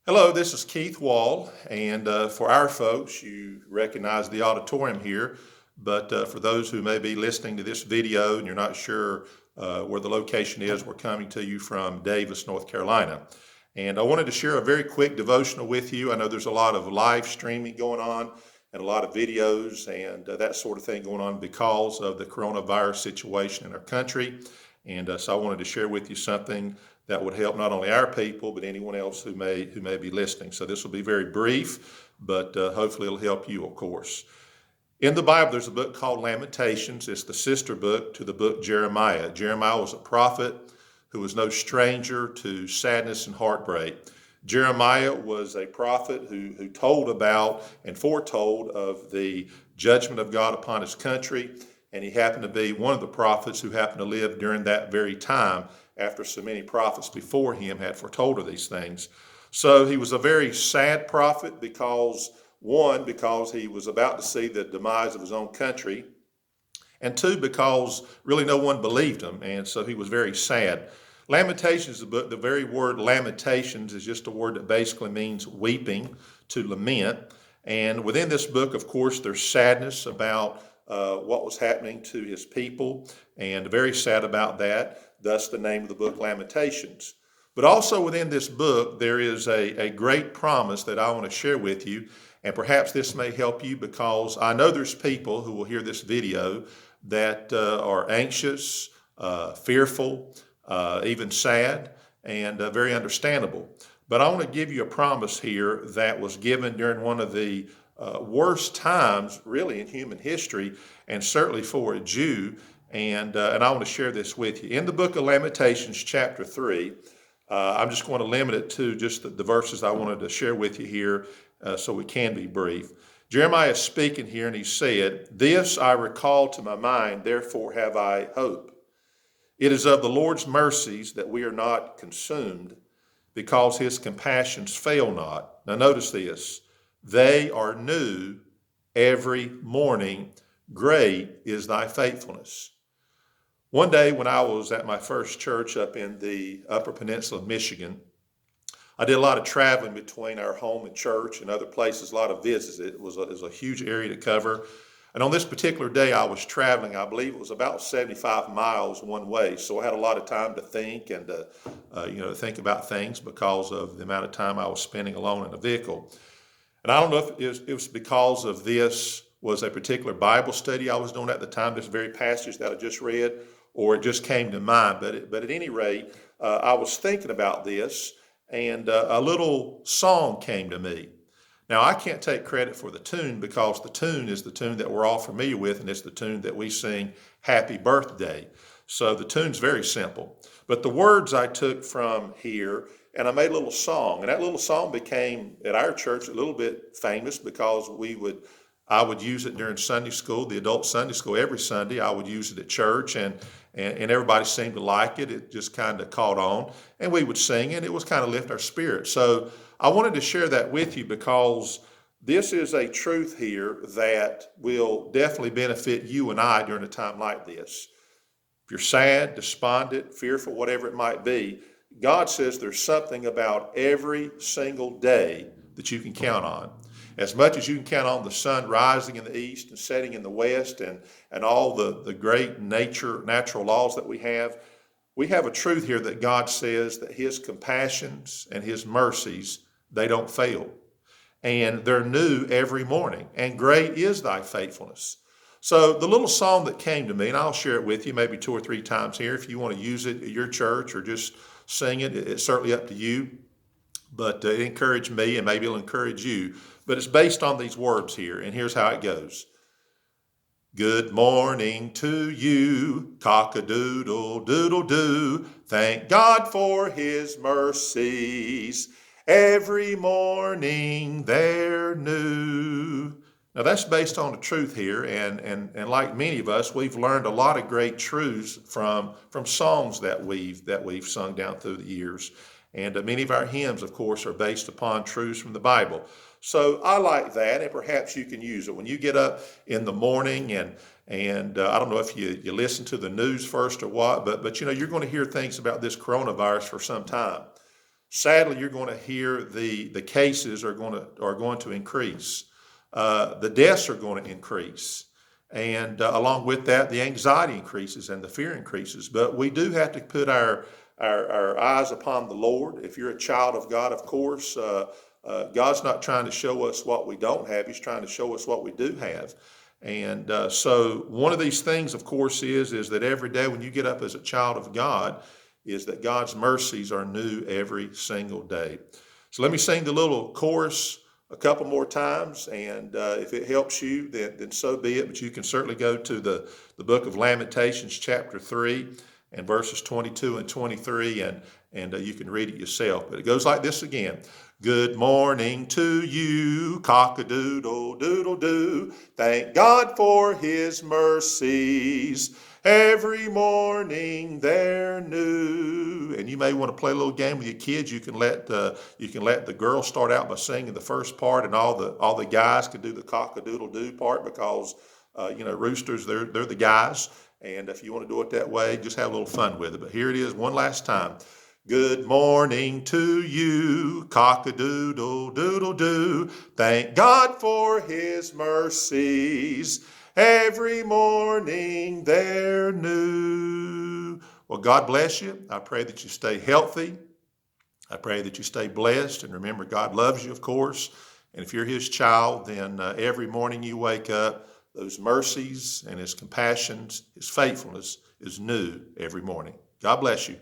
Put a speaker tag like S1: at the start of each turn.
S1: Hello, this is Keith Wall, and for our folks, you recognize the auditorium here, but for those who may be listening to this video and you're not sure where the location is, we're coming to you from Davis, North Carolina. And I wanted to share a very quick devotional with you. I know there's a lot of live streaming going on and a lot of videos and that sort of thing going on because of the coronavirus situation in our country. And so I wanted to share with you something that would help not only our people, but anyone else who may be listening. So this will be very brief, but hopefully it'll help you, of course. In the Bible, there's a book called Lamentations. It's the sister book to the book Jeremiah. Jeremiah was a prophet who was no stranger to sadness and heartbreak. Jeremiah was a prophet who told about and foretold of the judgment of God upon his country, and he happened to be one of the prophets who happened to live during that very time after so many prophets before him had foretold of these things. So he was a very sad prophet because he was about to see the demise of his own country, and two, because really no one believed him, and so he was very sad. Lamentations, the very word lamentations is just a word that basically means weeping, to lament. And within this book, of course, there's sadness about what was happening to his people, and very sad about that. Thus the name of the book, Lamentations. But also within this book, there is a great promise that I want to share with you. And perhaps this may help you because I know there's people who will hear this video that are anxious, fearful, even sad, and very understandable. But I want to give you a promise here that was given during one of the worst times, really, in human history, and certainly for a Jew. And I want to share this with you. In the book of Lamentations, chapter 3, I'm just going to limit it to just the verses I wanted to share with you here so we can be brief. Jeremiah is speaking here, and he said, "This I recall to my mind, therefore have I hope. It is of the Lord's mercies that we are not consumed, because his compassions fail not." Now notice this. "They are new every morning. Great is thy faithfulness." One day when I was at my first church up in the Upper Peninsula of Michigan, I did a lot of traveling between our home and church and other places, a lot of visits. It was a huge area to cover. And on this particular day I was traveling, I believe it was about 75 miles one way. So I had a lot of time to think and to think about things because of the amount of time I was spending alone in a vehicle. And I don't know if it was because of this was a particular Bible study I was doing at the time, this very passage that I just read, or it just came to mind. But at any rate, I was thinking about this, and a little song came to me. Now, I can't take credit for the tune because the tune is the tune that we're all familiar with, and it's the tune that we sing, "Happy Birthday." So the tune's very simple. But the words I took from here, and I made a little song, and that little song became, at our church, a little bit famous because I would use it during Sunday school, the adult Sunday school every Sunday. I would use it at church, and everybody seemed to like it. It just kind of caught on, and we would sing it. It was kind of lift our spirits. So I wanted to share that with you because this is a truth here that will definitely benefit you and I during a time like this. If you're sad, despondent, fearful, whatever it might be, God says there's something about every single day that you can count on. As much as you can count on the sun rising in the east and setting in the west and all the great natural laws that we have a truth here that God says that his compassions and his mercies, they don't fail. And they're new every morning. And great is thy faithfulness. So the little song that came to me, and I'll share it with you maybe 2 or 3 times here. If you want to use it at your church or just sing it, it's certainly up to you. But it encouraged me, and maybe it'll encourage you. But it's based on these words here, and here's how it goes. Good morning to you, cock-a-doodle, doodle-doo. Thank God for his mercies. Every morning they're new. Now that's based on the truth here, and like many of us, we've learned a lot of great truths from songs that we've sung down through the years. And many of our hymns, of course, are based upon truths from the Bible. So I like that, and perhaps you can use it when you get up in the morning. And I don't know if you listen to the news first or what, but you're going to hear things about this coronavirus for some time. sadly, you're going to hear the cases are going to increase. The deaths are going to increase. And along with that, the anxiety increases and the fear increases. But we do have to put our eyes upon the Lord. If you're a child of God, of course, God's not trying to show us what we don't have. He's trying to show us what we do have. And so one of these things, of course, is that every day when you get up as a child of God, is that God's mercies are new every single day. So let me sing the little chorus a couple more times, and if it helps you, then so be it. But you can certainly go to the book of Lamentations, chapter 3, and verses 22 and 23, and you can read it yourself. But it goes like this again. Good morning to you, cock-a-doodle-doodle-doo. Thank God for his mercies. Every morning they're new. And you may want to play a little game with your kids. You can let the girls start out by singing the first part, and all the guys can do the cock-a-doodle-doo part, because roosters, they're the guys. And if you want to do it that way, just have a little fun with it. But here it is one last time. Good morning to you, cock-a-doodle-doodle-doo. Thank God for his mercies. Every morning they're new. Well, God bless you. I pray that you stay healthy. I pray that you stay blessed. And remember, God loves you, of course. And if you're his child, then every morning you wake up, those mercies and his compassions, his faithfulness is new every morning. God bless you.